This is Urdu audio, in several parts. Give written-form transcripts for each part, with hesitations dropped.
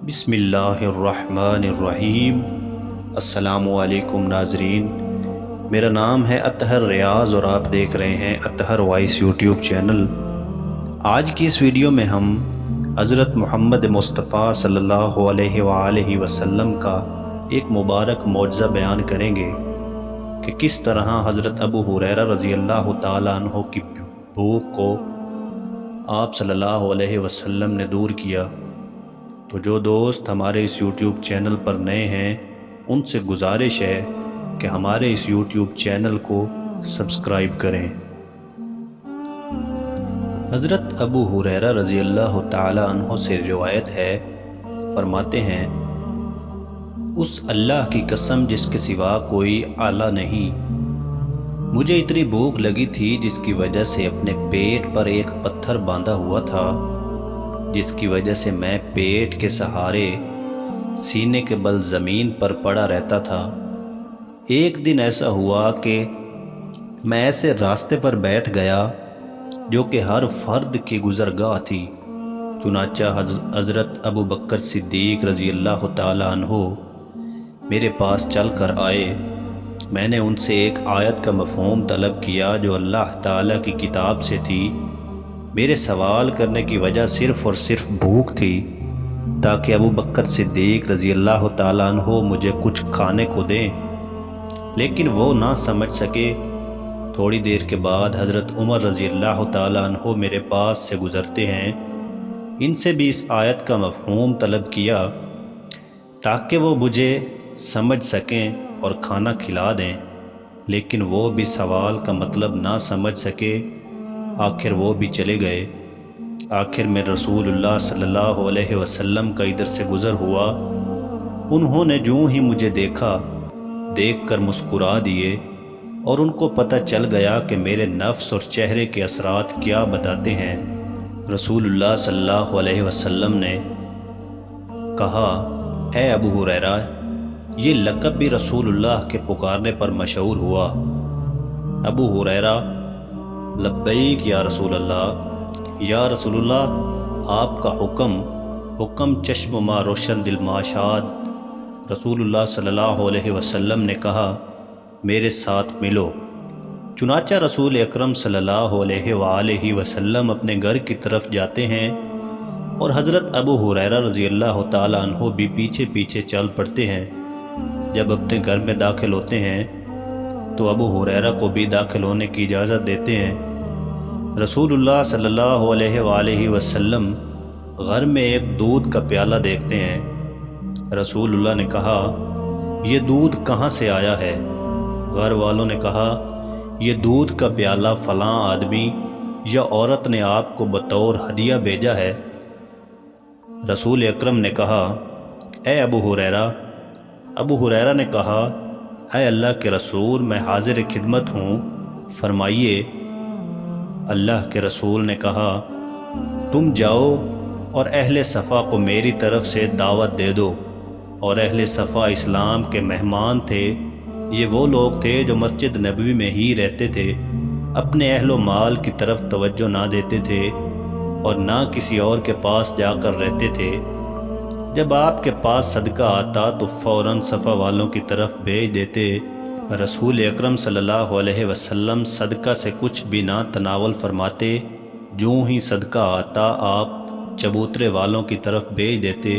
بسم اللہ الرحمن الرحیم۔ السلام علیکم ناظرین، میرا نام ہے اطہر ریاض اور آپ دیکھ رہے ہیں اطہر وائس یوٹیوب چینل۔ آج کی اس ویڈیو میں ہم حضرت محمد مصطفیٰ صلی اللہ علیہ وآلہ وسلم کا ایک مبارک معجزہ بیان کریں گے کہ کس طرح حضرت ابو ہریرہ رضی اللہ تعالیٰ عنہ کی بھوک کو آپ صلی اللہ علیہ وسلم نے دور کیا۔ تو جو دوست ہمارے اس یوٹیوب چینل پر نئے ہیں ان سے گزارش ہے کہ ہمارے اس یوٹیوب چینل کو سبسکرائب کریں۔ حضرت ابو ہریرہ رضی اللہ تعالی عنہ سے روایت ہے، فرماتے ہیں اس اللہ کی قسم جس کے سوا کوئی اعلیٰ نہیں، مجھے اتنی بھوک لگی تھی جس کی وجہ سے اپنے پیٹ پر ایک پتھر باندھا ہوا تھا، جس کی وجہ سے میں پیٹ کے سہارے سینے کے بل زمین پر پڑا رہتا تھا۔ ایک دن ایسا ہوا کہ میں ایسے راستے پر بیٹھ گیا جو کہ ہر فرد کی گزرگاہ تھی، چنانچہ حضرت ابو بکر صدیق رضی اللہ تعالی عنہ میرے پاس چل کر آئے۔ میں نے ان سے ایک آیت کا مفہوم طلب کیا جو اللہ تعالیٰ کی کتاب سے تھی۔ میرے سوال کرنے کی وجہ صرف اور صرف بھوک تھی تاکہ ابو بکر صدیق رضی اللہ تعالیٰ عنہ مجھے کچھ کھانے کو دیں، لیکن وہ نہ سمجھ سکے۔ تھوڑی دیر کے بعد حضرت عمر رضی اللہ تعالیٰ عنہ میرے پاس سے گزرتے ہیں۔ ان سے بھی اس آیت کا مفہوم طلب کیا تاکہ وہ مجھے سمجھ سکیں اور کھانا کھلا دیں، لیکن وہ بھی سوال کا مطلب نہ سمجھ سکے۔ آخر وہ بھی چلے گئے۔ آخر میں رسول اللہ صلی اللہ علیہ وسلم کا ادھر سے گزر ہوا۔ انہوں نے جو ہی مجھے دیکھ کر مسکرا دیے اور ان کو پتہ چل گیا کہ میرے نفس اور چہرے کے اثرات کیا بتاتے ہیں۔ رسول اللہ صلی اللہ علیہ وسلم نے کہا، اے ابو ہریرہ، یہ لقب بھی رسول اللہ کے پکارنے پر مشہور ہوا۔ ابو ہریرہ، لبیک یا رسول اللہ، یا رسول اللہ آپ کا حکم چشم ما روشن دل ما شاد۔ رسول اللہ صلی اللہ علیہ وسلم نے کہا، میرے ساتھ ملو۔ چنانچہ رسول اکرم صلی اللہ علیہ وآلہ وسلم اپنے گھر کی طرف جاتے ہیں اور حضرت ابو ہریرہ رضی اللہ تعالی عنہ بھی پیچھے پیچھے چل پڑتے ہیں۔ جب اپنے گھر میں داخل ہوتے ہیں تو ابو ہریرہ کو بھی داخل ہونے کی اجازت دیتے ہیں۔ رسول اللہ صلی اللہ علیہ وآلہ وسلم گھر میں ایک دودھ کا پیالہ دیکھتے ہیں۔ رسول اللہ نے کہا، یہ دودھ کہاں سے آیا ہے؟ گھر والوں نے کہا، یہ دودھ کا پیالہ فلاں آدمی یا عورت نے آپ کو بطور ہدیہ بھیجا ہے۔ رسول اکرم نے کہا، اے ابو ہریرہ۔ ابو ہریرہ نے کہا، اے اللہ کے رسول، میں حاضر خدمت ہوں، فرمائیے۔ اللہ کے رسول نے کہا، تم جاؤ اور اہل صفا کو میری طرف سے دعوت دے دو۔ اور اہل صفا اسلام کے مہمان تھے۔ یہ وہ لوگ تھے جو مسجد نبوی میں ہی رہتے تھے، اپنے اہل و مال کی طرف توجہ نہ دیتے تھے اور نہ کسی اور کے پاس جا کر رہتے تھے۔ جب آپ کے پاس صدقہ آتا تو فوراً صفا والوں کی طرف بھیج دیتے۔ رسول اکرم صلی اللہ علیہ وسلم صدقہ سے کچھ بھی نہ تناول فرماتے، جو ہی صدقہ آتا آپ چبوترے والوں کی طرف بھیج دیتے۔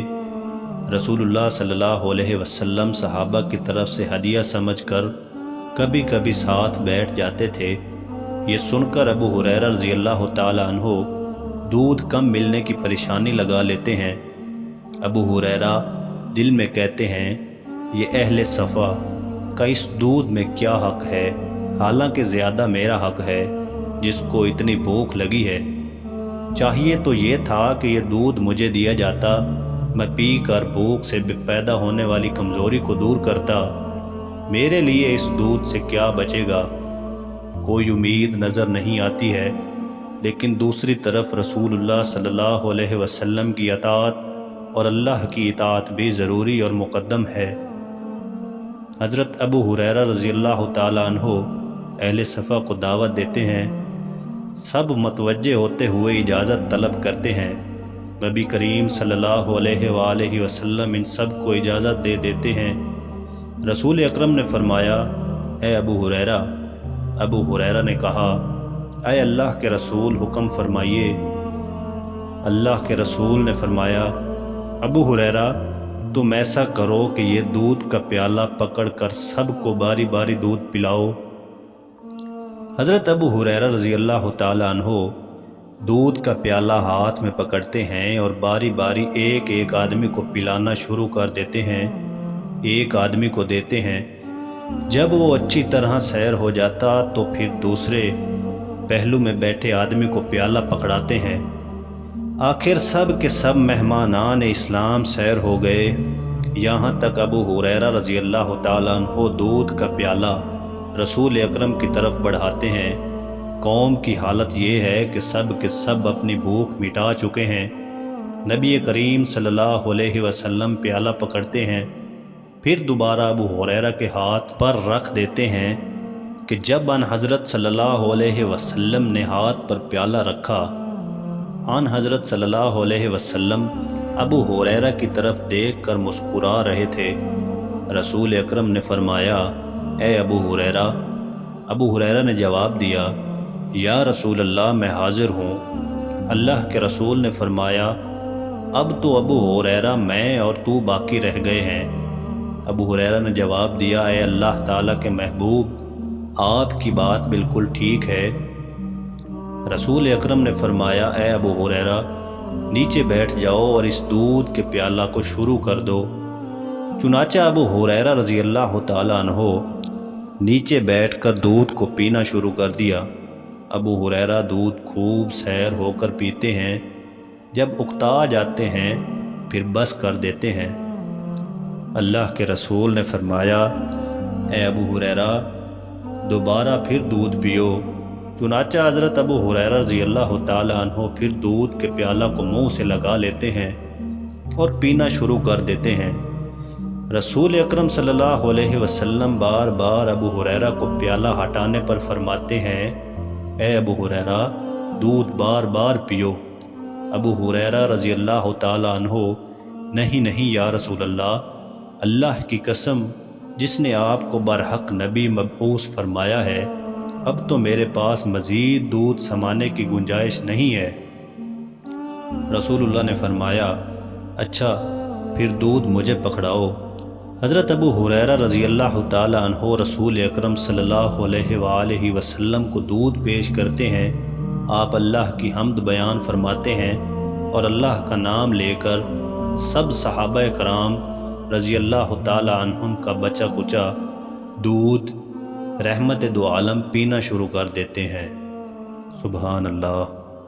رسول اللہ صلی اللہ علیہ وسلم صحابہ کی طرف سے ہدیہ سمجھ کر کبھی کبھی ساتھ بیٹھ جاتے تھے۔ یہ سن کر ابو ہریرہ رضی اللہ تعالی عنہ دودھ کم ملنے کی پریشانی لگا لیتے ہیں۔ ابو ہریرہ دل میں کہتے ہیں، یہ اہل صفا کا اس دودھ میں کیا حق ہے، حالانکہ زیادہ میرا حق ہے جس کو اتنی بھوک لگی ہے۔ چاہیے تو یہ تھا کہ یہ دودھ مجھے دیا جاتا، میں پی کر بھوک سے پیدا ہونے والی کمزوری کو دور کرتا۔ میرے لیے اس دودھ سے کیا بچے گا؟ کوئی امید نظر نہیں آتی ہے، لیکن دوسری طرف رسول اللہ صلی اللہ علیہ وسلم کی اطاعت اور اللہ کی اطاعت بھی ضروری اور مقدم ہے۔ حضرت ابو ہریرہ رضی اللہ تعالی عنہ اہل صفا کو دعوت دیتے ہیں۔ سب متوجہ ہوتے ہوئے اجازت طلب کرتے ہیں۔ نبی کریم صلی اللہ علیہ وآلہ وسلم ان سب کو اجازت دے دیتے ہیں۔ رسول اکرم نے فرمایا، اے ابو ہریرہ۔ ابو ہریرہ نے کہا، اے اللہ کے رسول حکم فرمائیے۔ اللہ کے رسول نے فرمایا، ابو ہریرہ تم ایسا کرو کہ یہ دودھ کا پیالہ پکڑ کر سب کو باری باری دودھ پلاؤ۔ حضرت ابو ہریرہ رضی اللہ تعالیٰ عنہ دودھ کا پیالہ ہاتھ میں پکڑتے ہیں اور باری باری ایک ایک آدمی کو پلانا شروع کر دیتے ہیں، ایک آدمی کو دیتے ہیں۔ جب وہ اچھی طرح سیر ہو جاتا تو پھر دوسرے پہلو میں بیٹھے آدمی کو پیالہ پکڑاتے ہیں۔ آخر سب کے سب مہمانان اسلام سیر ہو گئے، یہاں تک ابو ہریرہ رضی اللہ تعالیٰ عنہ دودھ کا پیالہ رسول اکرم کی طرف بڑھاتے ہیں۔ قوم کی حالت یہ ہے کہ سب کے سب اپنی بھوک مٹا چکے ہیں۔ نبی کریم صلی اللہ علیہ وسلم پیالہ پکڑتے ہیں، پھر دوبارہ ابو ہریرہ کے ہاتھ پر رکھ دیتے ہیں کہ جب ان حضرت صلی اللہ علیہ وسلم نے ہاتھ پر پیالہ رکھا، ان حضرت صلی اللہ علیہ وسلم ابو ہریرہ کی طرف دیکھ کر مسکرا رہے تھے۔ رسول اکرم نے فرمایا، اے ابو ہریرہ۔ ابو ہریرہ نے جواب دیا، یا رسول اللہ میں حاضر ہوں۔ اللہ کے رسول نے فرمایا، اب تو ابو ہریرہ میں اور تو باقی رہ گئے ہیں۔ ابو ہریرہ نے جواب دیا، اے اللہ تعالیٰ کے محبوب، آپ کی بات بالکل ٹھیک ہے۔ رسول اکرم نے فرمایا، اے ابو ہریرہ نیچے بیٹھ جاؤ اور اس دودھ کے پیالہ کو شروع کر دو۔ چنانچہ ابو ہریرہ رضی اللہ تعالیٰ عنہ نیچے بیٹھ کر دودھ کو پینا شروع کر دیا۔ ابو ہریرہ دودھ خوب سیر ہو کر پیتے ہیں، جب اکتا جاتے ہیں پھر بس کر دیتے ہیں۔ اللہ کے رسول نے فرمایا، اے ابو ہریرہ دوبارہ پھر دودھ پیو۔ چنانچہ حضرت ابو ہریرہ رضی اللہ تعالیٰ عنہ پھر دودھ کے پیالہ کو منہ سے لگا لیتے ہیں اور پینا شروع کر دیتے ہیں۔ رسول اکرم صلی اللہ علیہ وسلم بار بار ابو ہریرہ کو پیالہ ہٹانے پر فرماتے ہیں، اے ابو ہریرہ دودھ بار بار پیو۔ ابو ہریرہ رضی اللہ تعالیٰ عنہ، نہیں نہیں یا رسول اللہ، اللہ کی قسم جس نے آپ کو برحق نبی مبعوث فرمایا ہے، اب تو میرے پاس مزید دودھ سمانے کی گنجائش نہیں ہے۔ رسول اللہ نے فرمایا، اچھا پھر دودھ مجھے پکڑاؤ۔ حضرت ابو ہریرہ رضی اللہ تعالیٰ عنہ رسول اکرم صلی اللہ علیہ وآلہ وسلم کو دودھ پیش کرتے ہیں۔ آپ اللہ کی حمد بیان فرماتے ہیں اور اللہ کا نام لے کر سب صحابہ کرام رضی اللہ تعالیٰ عنہم کا بچا کچا دودھ رحمت دو عالم پینا شروع کر دیتے ہیں۔ سبحان اللہ۔